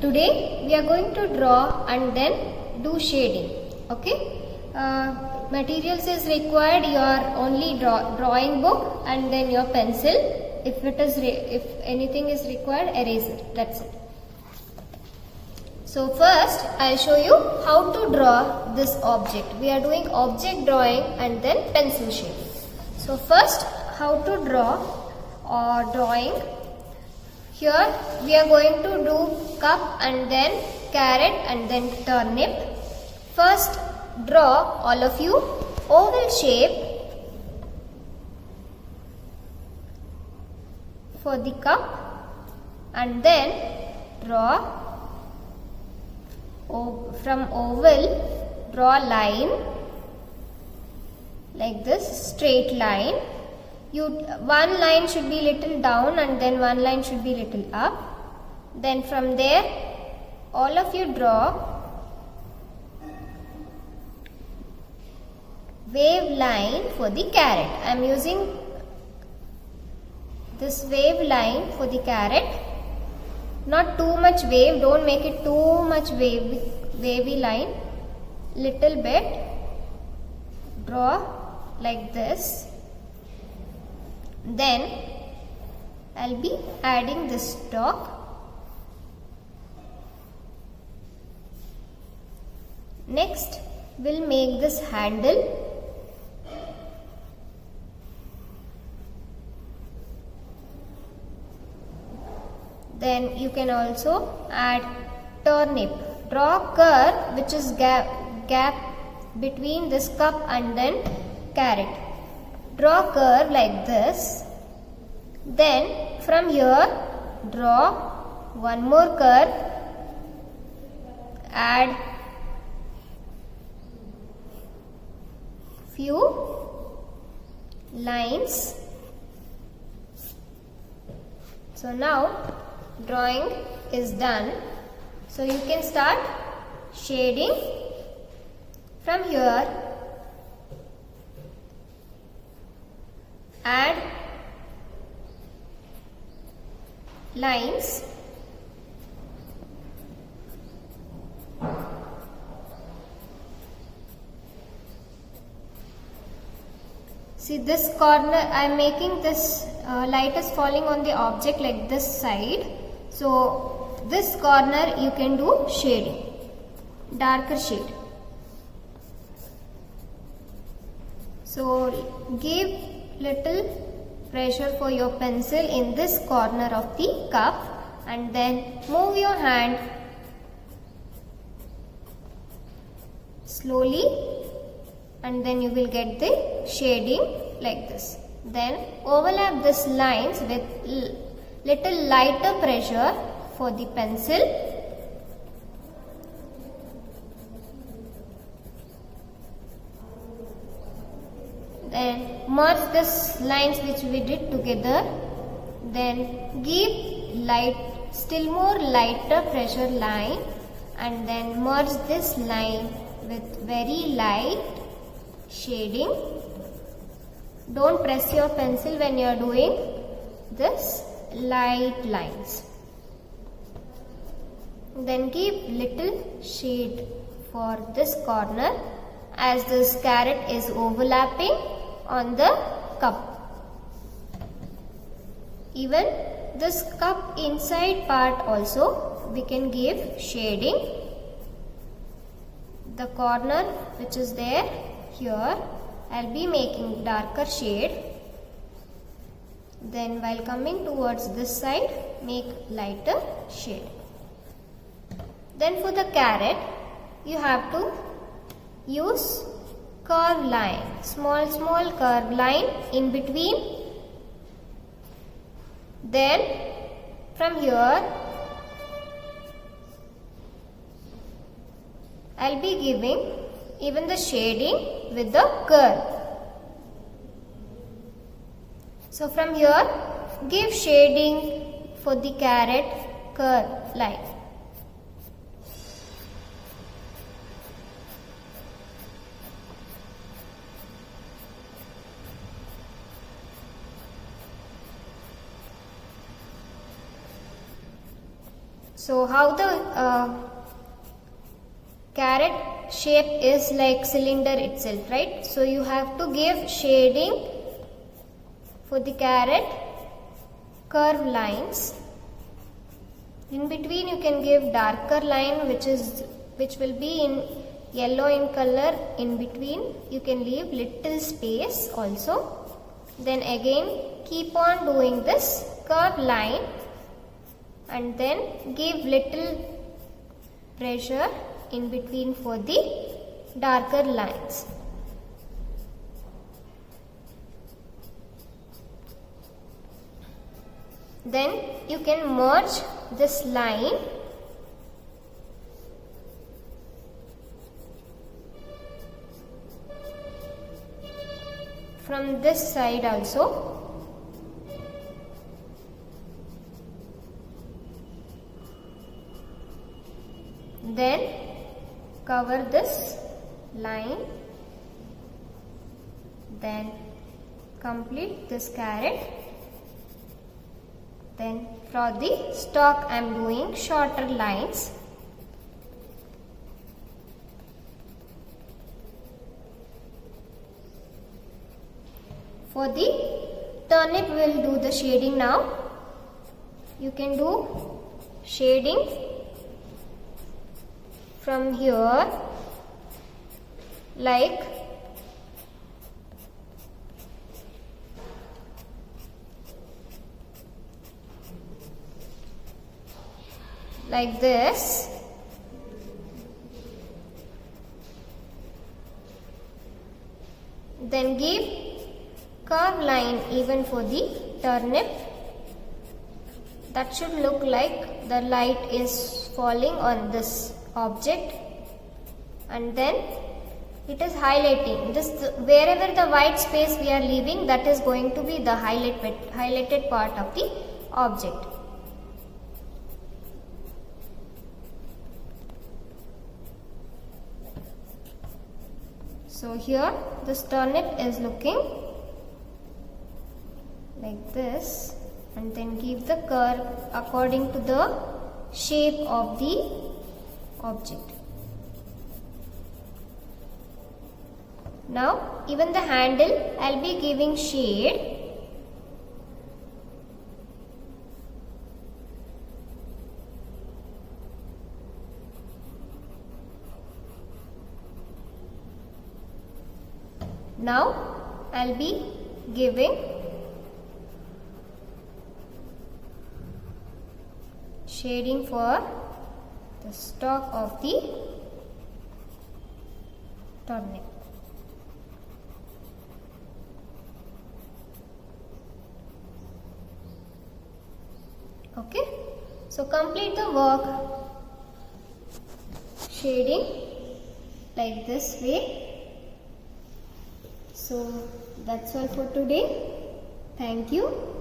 Today we are going to draw and then do shading. Okay. Materials is required your only drawing book and then your pencil. If anything is required, eraser. That's it. So first I'll show you how to draw this object. We are doing object drawing and then pencil shading. So first, how to draw or drawing. Here we are going to do cup and then carrot and then turnip. First draw, all of you, oval shape for the cup and then draw from oval, draw line like this, straight line. One line should be little down and then one line should be little up. Then from there, all of you draw wave line for the carrot. I am using this wave line for the carrot. Not too much wave, don't make it too much wavy line. Little bit. Draw like this. Then I'll be adding this stalk. Next we'll make this handle. Then you can also add turnip. Draw curve which is gap between this cup and then carrot. Draw curve like this. Then from here draw one more curve. Add few lines. So now drawing is done. So you can start shading from here. Add lines. See this corner, I am making this light is falling on the object like this side. So this corner you can do shading, darker shade. So give little pressure for your pencil in this corner of the cup and then move your hand slowly and then you will get the shading like this. Then overlap these lines with little lighter pressure for the pencil. Then merge these lines which we did together. Then give still more lighter pressure line and then merge this line with very light shading. Don't press your pencil when you are doing this light lines. Then give little shade for this corner as this carrot is overlapping on the cup. Even this cup inside part also we can give shading. The corner which is there here, I'll be making darker shade. Then while coming towards this side, make lighter shade. Then for the carrot, you have to use curve line, small curve line in between. Then from here, I'll be giving even the shading with the curve. So from here, give shading for the carrot curve line. So how the carrot shape is like cylinder itself, right? So you have to give shading for the carrot, curve lines. In between you can give darker line which will be in yellow in color. In between you can leave little space also. Then again keep on doing this curve line and then give little pressure in between for the darker lines. Then you can merge this line from this side also. Then cover this line. Then complete this carrot. Then for the stalk I am doing shorter lines. For the turnip we will do the shading now. You can do shading from here like this. Then give curve line even for the turnip. That should look like the light is falling on this object, and then it is highlighting this. Wherever the white space we are leaving, that is going to be the highlighted part of the object. So here this turnip is looking like this, and then give the curve according to the shape of the object. Now even the handle I'll be giving shade. Now I'll be giving shading for the stalk of the turnip. Okay, so complete the work shading like this way. So that's all for today. Thank you.